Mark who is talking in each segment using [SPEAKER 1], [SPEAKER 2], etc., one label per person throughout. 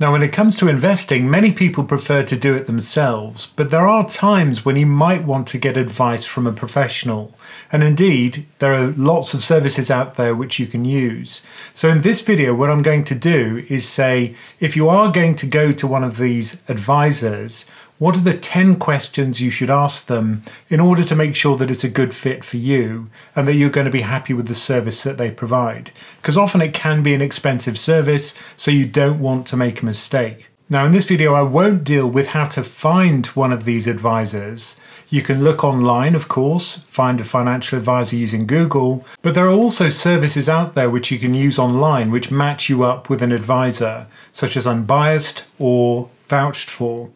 [SPEAKER 1] Now, when it comes to investing, many people prefer to do it themselves, but there are times when you might want to get advice from a professional. And indeed, there are lots of services out there which you can use. So in this video, what I'm going to do is say, if you are going to go to one of these advisors, what are the 10 questions you should ask them in order to make sure that it's a good fit for you and that you're going to be happy with the service that they provide? Because often it can be an expensive service, so you don't want to make a mistake. Now, in this video, I won't deal with how to find one of these advisors. You can look online, of course, find a financial advisor using Google, but there are also services out there which you can use online which match you up with an advisor, such as Unbiased or Vouched For.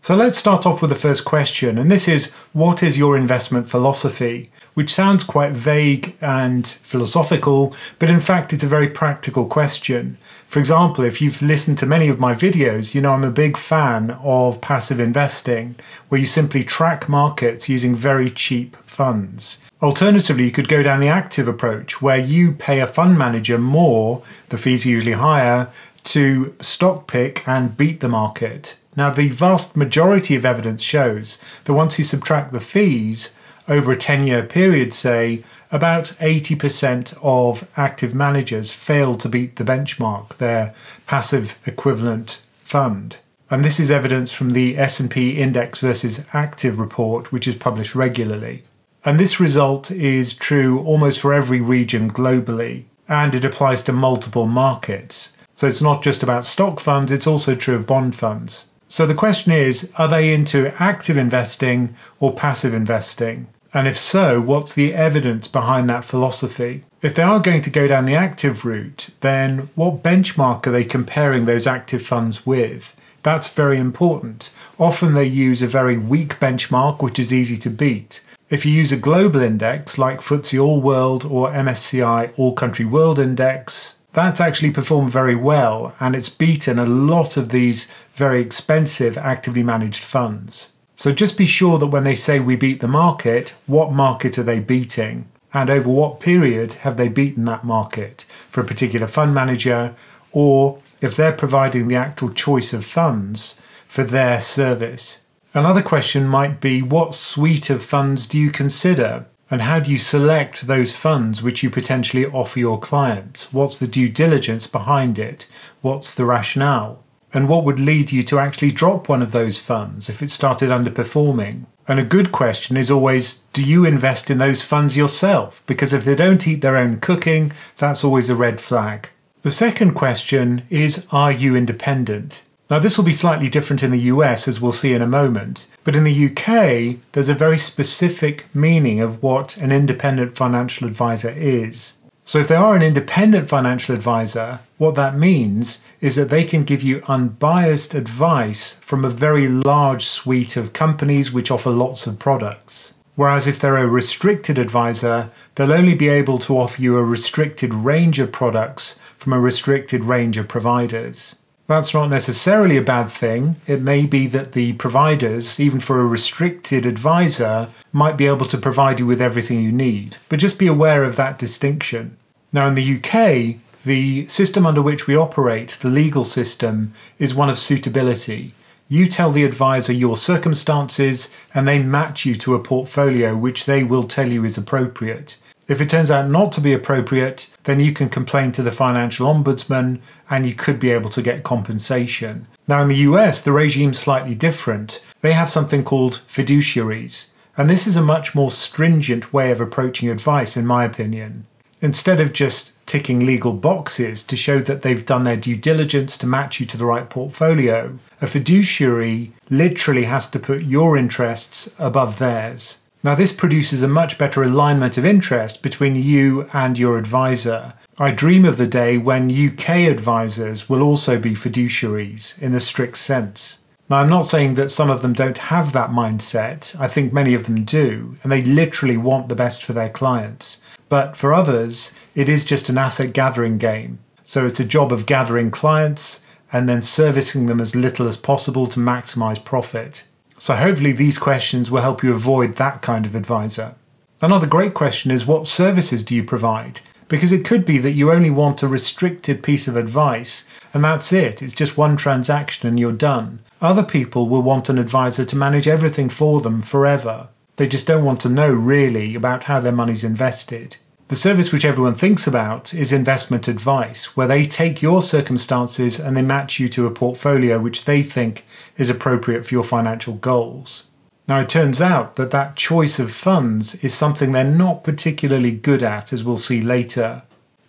[SPEAKER 1] So let's start off with the first question, and this is, what is your investment philosophy? Which sounds quite vague and philosophical, but in fact it's a very practical question. For example, if you've listened to many of my videos, you know I'm a big fan of passive investing, where you simply track markets using very cheap funds. Alternatively, you could go down the active approach, where you pay a fund manager more, the fees are usually higher, to stock pick and beat the market. Now, the vast majority of evidence shows that once you subtract the fees over a 10-year period, say, about 80% of active managers fail to beat the benchmark, their passive equivalent fund. And this is evidence from the S&P Index versus Active report, which is published regularly. And this result is true almost for every region globally, and it applies to multiple markets. So it's not just about stock funds, it's also true of bond funds. So the question is, are they into active investing or passive investing? And if so, what's the evidence behind that philosophy? If they are going to go down the active route, then what benchmark are they comparing those active funds with? That's very important. Often they use a very weak benchmark, which is easy to beat. If you use a global index like FTSE All World or MSCI All Country World Index, that's actually performed very well, and it's beaten a lot of these very expensive actively managed funds. So just be sure that when they say we beat the market, what market are they beating? And over what period have they beaten that market for a particular fund manager, or if they're providing the actual choice of funds for their service? Another question might be, what suite of funds do you consider? And how do you select those funds which you potentially offer your clients? What's the due diligence behind it? What's the rationale? And what would lead you to actually drop one of those funds if it started underperforming? And a good question is always, do you invest in those funds yourself? Because if they don't eat their own cooking, that's always a red flag. The second question is, are you independent? Now, this will be slightly different in the US, as we'll see in a moment. But in the UK, there's a very specific meaning of what an independent financial advisor is. So if they are an independent financial advisor, what that means is that they can give you unbiased advice from a very large suite of companies which offer lots of products. Whereas if they're a restricted advisor, they'll only be able to offer you a restricted range of products from a restricted range of providers. That's not necessarily a bad thing. It may be that the providers, even for a restricted advisor, might be able to provide you with everything you need. But just be aware of that distinction. Now, in the UK, the system under which we operate, the legal system, is one of suitability. You tell the advisor your circumstances and they match you to a portfolio which they will tell you is appropriate. If it turns out not to be appropriate, then you can complain to the financial ombudsman and you could be able to get compensation. Now, in the US, the regime's slightly different. They have something called fiduciaries, and this is a much more stringent way of approaching advice, in my opinion. Instead of just ticking legal boxes to show that they've done their due diligence to match you to the right portfolio, a fiduciary literally has to put your interests above theirs. Now, this produces a much better alignment of interest between you and your advisor. I dream of the day when UK advisors will also be fiduciaries in the strict sense. Now, I'm not saying that some of them don't have that mindset. I think many of them do, and they literally want the best for their clients. But for others, it is just an asset gathering game. So it's a job of gathering clients and then servicing them as little as possible to maximize profit. So hopefully these questions will help you avoid that kind of advisor. Another great question is, what services do you provide? Because it could be that you only want a restricted piece of advice and that's it. It's just one transaction and you're done. Other people will want an advisor to manage everything for them forever. They just don't want to know really about how their money's invested. The service which everyone thinks about is investment advice, where they take your circumstances and they match you to a portfolio which they think is appropriate for your financial goals. Now, it turns out that that choice of funds is something they're not particularly good at, as we'll see later.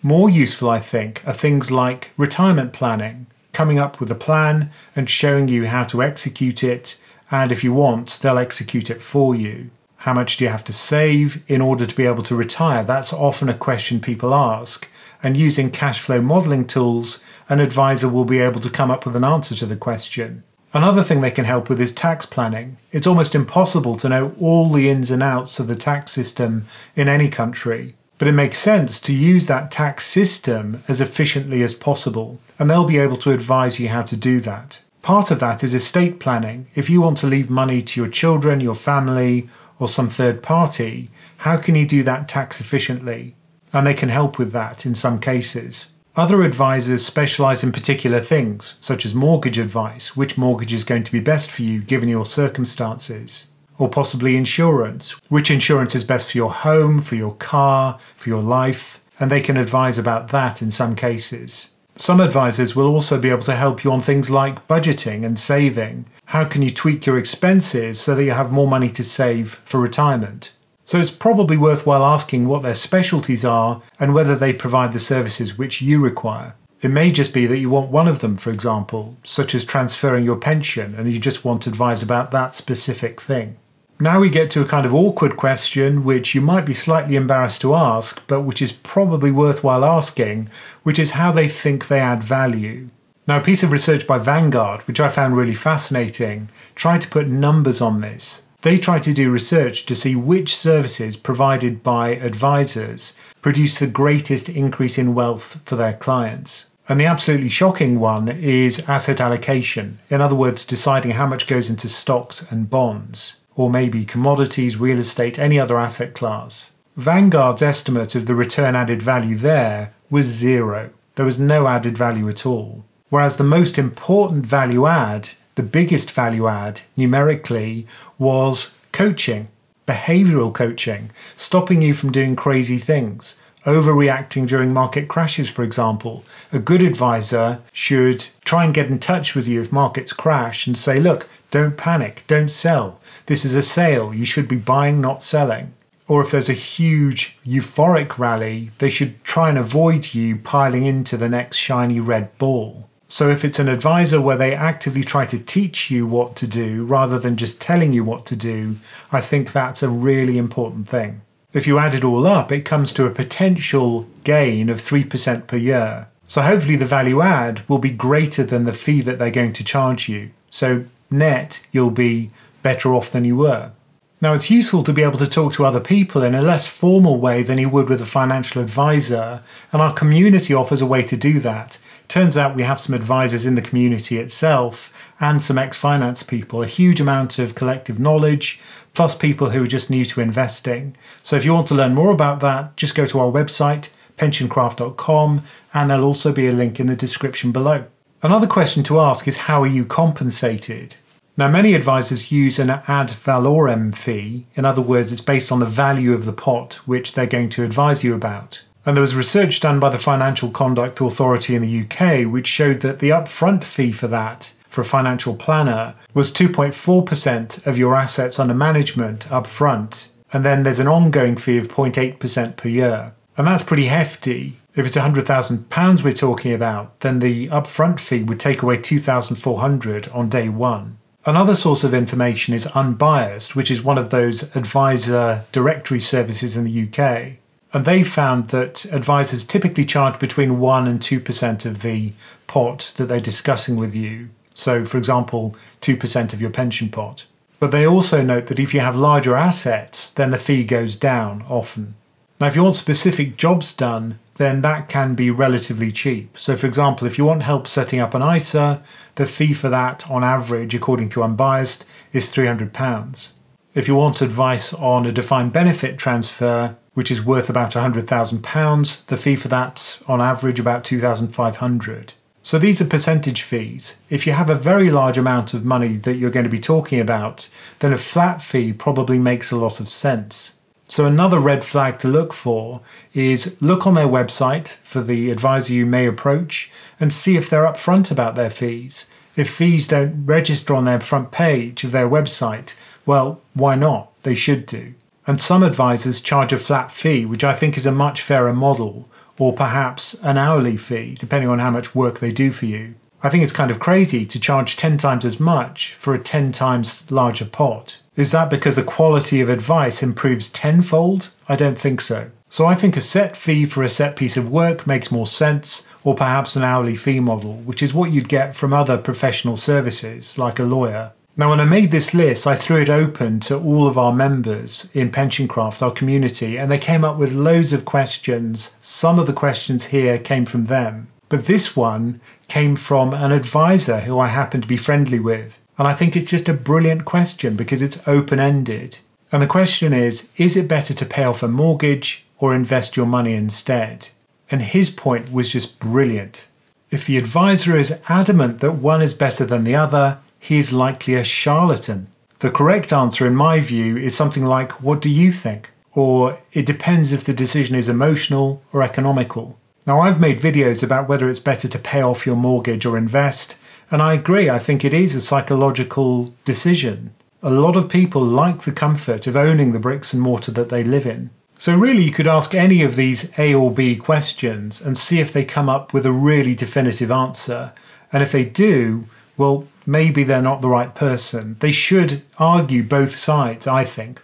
[SPEAKER 1] More useful, I think, are things like retirement planning, coming up with a plan and showing you how to execute it, and if you want, they'll execute it for you. How much do you have to save in order to be able to retire? That's often a question people ask, and using cash flow modeling tools, an advisor will be able to come up with an answer to the question. Another thing they can help with is tax planning. It's almost impossible to know all the ins and outs of the tax system in any country, but it makes sense to use that tax system as efficiently as possible, and they'll be able to advise you how to do that. Part of that is estate planning. If you want to leave money to your children, your family, or some third party, how can you do that tax efficiently? And they can help with that in some cases. Other advisors specialize in particular things, such as mortgage advice, which mortgage is going to be best for you given your circumstances. Or possibly insurance, which insurance is best for your home, for your car, for your life, and they can advise about that in some cases. Some advisors will also be able to help you on things like budgeting and saving. How can you tweak your expenses so that you have more money to save for retirement? So it's probably worthwhile asking what their specialties are and whether they provide the services which you require. It may just be that you want one of them, for example, such as transferring your pension, and you just want advice about that specific thing. Now we get to a kind of awkward question which you might be slightly embarrassed to ask, but which is probably worthwhile asking, which is how they think they add value. Now, a piece of research by Vanguard, which I found really fascinating, tried to put numbers on this. They tried to do research to see which services provided by advisors produce the greatest increase in wealth for their clients. And the absolutely shocking one is asset allocation. In other words, deciding how much goes into stocks and bonds, or maybe commodities, real estate, any other asset class. Vanguard's estimate of the return added value there was 0. There was no added value at all. Whereas the most important value add, the biggest value add numerically, was coaching, behavioral coaching, stopping you from doing crazy things, overreacting during market crashes, for example. A good advisor should try and get in touch with you if markets crash and say, look, don't panic, don't sell. This is a sale. You should be buying, not selling. Or if there's a huge euphoric rally, they should try and avoid you piling into the next shiny red ball. So if it's an advisor where they actively try to teach you what to do rather than just telling you what to do, I think that's a really important thing. If you add it all up, it comes to a potential gain of 3% per year. So hopefully the value add will be greater than the fee that they're going to charge you. So net, you'll be better off than you were. Now, it's useful to be able to talk to other people in a less formal way than you would with a financial advisor, and our community offers a way to do that. Turns out we have some advisors in the community itself and some ex-finance people, a huge amount of collective knowledge, plus people who are just new to investing. So if you want to learn more about that, just go to our website, PensionCraft.com, and there'll also be a link in the description below. Another question to ask is, how are you compensated? Now, many advisors use an ad valorem fee. In other words, it's based on the value of the pot which they're going to advise you about. And there was research done by the Financial Conduct Authority in the UK which showed that the upfront fee for that, for a financial planner, was 2.4% of your assets under management upfront. And then there's an ongoing fee of 0.8% per year. And that's pretty hefty. If it's £100,000 we're talking about, then the upfront fee would take away $2,400 on day one. Another source of information is Unbiased, which is one of those advisor directory services in the UK. And they found that advisors typically charge between 1 and 2% of the pot that they're discussing with you. So, for example, 2% of your pension pot. But they also note that if you have larger assets, then the fee goes down often. Now, if you want specific jobs done, then that can be relatively cheap. So, for example, if you want help setting up an ISA, the fee for that, on average, according to Unbiased, is £300. If you want advice on a defined benefit transfer, which is worth about £100,000. The fee for that, on average, about £2,500. So these are percentage fees. If you have a very large amount of money that you're going to be talking about, then a flat fee probably makes a lot of sense. So another red flag to look for is look on their website for the advisor you may approach and see if they're upfront about their fees. If fees don't register on their front page of their website, well, why not? They should do. And some advisors charge a flat fee, which I think is a much fairer model, or perhaps an hourly fee, depending on how much work they do for you. I think it's kind of crazy to charge 10 times as much for a 10 times larger pot. Is that because the quality of advice improves tenfold? I don't think so. So I think a set fee for a set piece of work makes more sense, or perhaps an hourly fee model, which is what you'd get from other professional services, like a lawyer. Now, when I made this list, I threw it open to all of our members in PensionCraft, our community, and they came up with loads of questions. Some of the questions here came from them, but this one came from an advisor who I happen to be friendly with. And I think it's just a brilliant question because it's open-ended. And the question is it better to pay off a mortgage or invest your money instead? And his point was just brilliant. If the advisor is adamant that one is better than the other, he is likely a charlatan. The correct answer, in my view, is something like, what do you think? Or it depends if the decision is emotional or economical. Now, I've made videos about whether it's better to pay off your mortgage or invest, and I agree, I think it is a psychological decision. A lot of people like the comfort of owning the bricks and mortar that they live in. So really you could ask any of these A or B questions and see if they come up with a really definitive answer. And if they do, well, maybe they're not the right person. They should argue both sides, I think.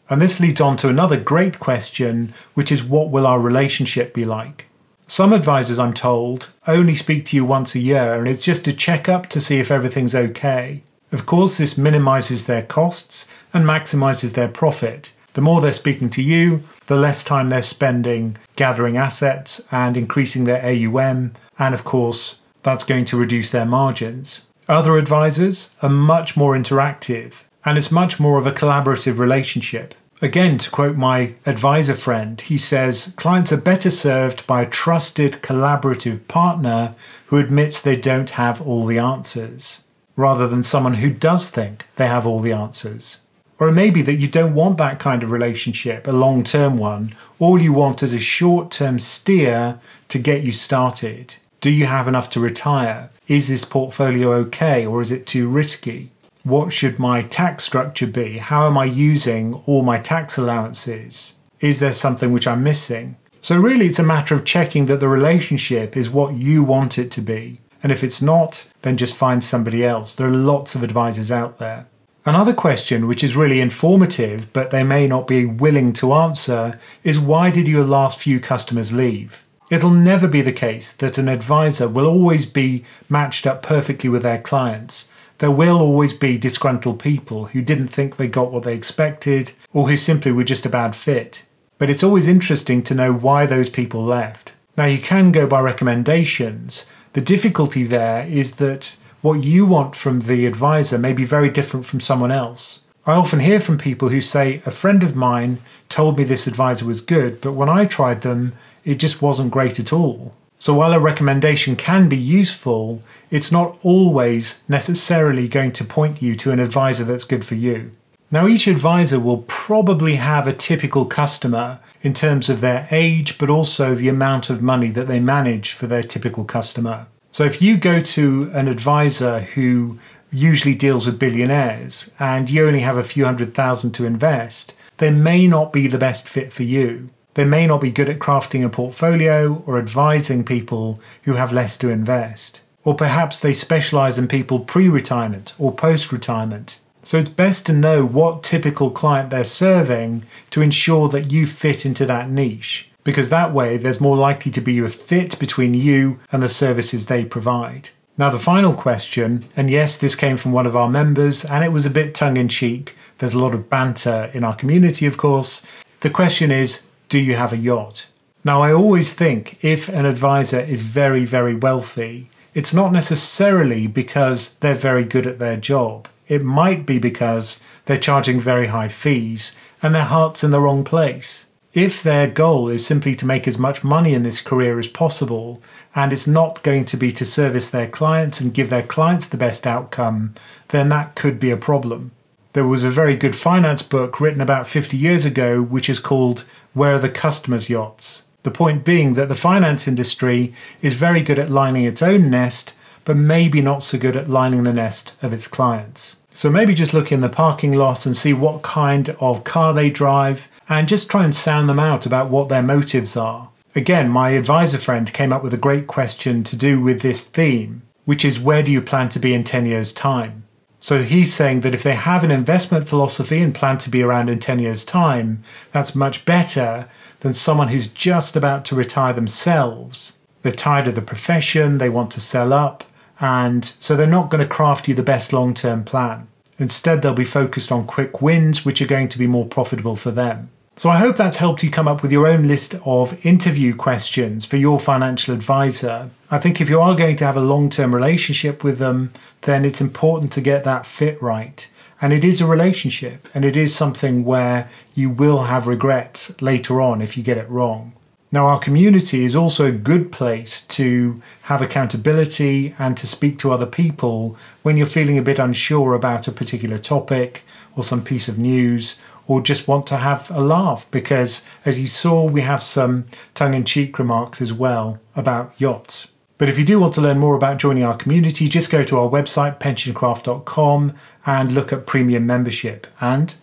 [SPEAKER 1] And this leads on to another great question, which is what will our relationship be like? Some advisors, I'm told, only speak to you once a year, and it's just a check-up to see if everything's okay. Of course, this minimises their costs and maximises their profit. The more they're speaking to you, the less time they're spending gathering assets and increasing their AUM, and of course, that's going to reduce their margins. Other advisors are much more interactive, and it's much more of a collaborative relationship. Again, to quote my advisor friend, he says, clients are better served by a trusted collaborative partner who admits they don't have all the answers, rather than someone who does think they have all the answers. Or it may be that you don't want that kind of relationship, a long-term one. All you want is a short-term steer to get you started. Do you have enough to retire? Is this portfolio okay, or is it too risky? What should my tax structure be? How am I using all my tax allowances? Is there something which I'm missing? So really it's a matter of checking that the relationship is what you want it to be. And if it's not, then just find somebody else. There are lots of advisors out there. Another question, which is really informative, but they may not be willing to answer, is why did your last few customers leave? It'll never be the case that an advisor will always be matched up perfectly with their clients. There will always be disgruntled people who didn't think they got what they expected, or who simply were just a bad fit. But it's always interesting to know why those people left. Now, you can go by recommendations. The difficulty there is that what you want from the advisor may be very different from someone else. I often hear from people who say, a friend of mine told me this advisor was good, but when I tried them, it just wasn't great at all. So while a recommendation can be useful, it's not always necessarily going to point you to an advisor that's good for you. Now, each advisor will probably have a typical customer in terms of their age, but also the amount of money that they manage for their typical customer. So if you go to an advisor who usually deals with billionaires and you only have a few $100,000 to invest, they may not be the best fit for you. They may not be good at crafting a portfolio or advising people who have less to invest. Or perhaps they specialize in people pre-retirement or post-retirement. So it's best to know what typical client they're serving to ensure that you fit into that niche, because that way there's more likely to be a fit between you and the services they provide. Now, the final question, and yes, this came from one of our members, and it was a bit tongue-in-cheek. There's a lot of banter in our community, of course. The question is, do you have a yacht? Now, I always think if an advisor is very, very wealthy, it's not necessarily because they're very good at their job. It might be because they're charging very high fees and their heart's in the wrong place. If their goal is simply to make as much money in this career as possible, and it's not going to be to service their clients and give their clients the best outcome, then that could be a problem. There was a very good finance book written about 50 years ago, which is called Where Are the Customers' Yachts? The point being that the finance industry is very good at lining its own nest, but maybe not so good at lining the nest of its clients. So maybe just look in the parking lot and see what kind of car they drive and just try and sound them out about what their motives are. Again, my advisor friend came up with a great question to do with this theme, which is, where do you plan to be in 10 years' time? So he's saying that if they have an investment philosophy and plan to be around in 10 years' time, that's much better than someone who's just about to retire themselves. They're tired of the profession, they want to sell up, and so they're not going to craft you the best long-term plan. Instead, they'll be focused on quick wins, which are going to be more profitable for them. So I hope that's helped you come up with your own list of interview questions for your financial advisor. I think if you are going to have a long-term relationship with them, then it's important to get that fit right. And it is a relationship, and it is something where you will have regrets later on if you get it wrong. Now, our community is also a good place to have accountability and to speak to other people when you're feeling a bit unsure about a particular topic or some piece of news, or just want to have a laugh, because as you saw, we have some tongue-in-cheek remarks as well about yachts. But if you do want to learn more about joining our community, just go to our website, PensionCraft.com, and look at premium membership. And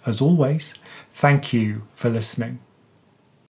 [SPEAKER 1] as always, thank you for listening.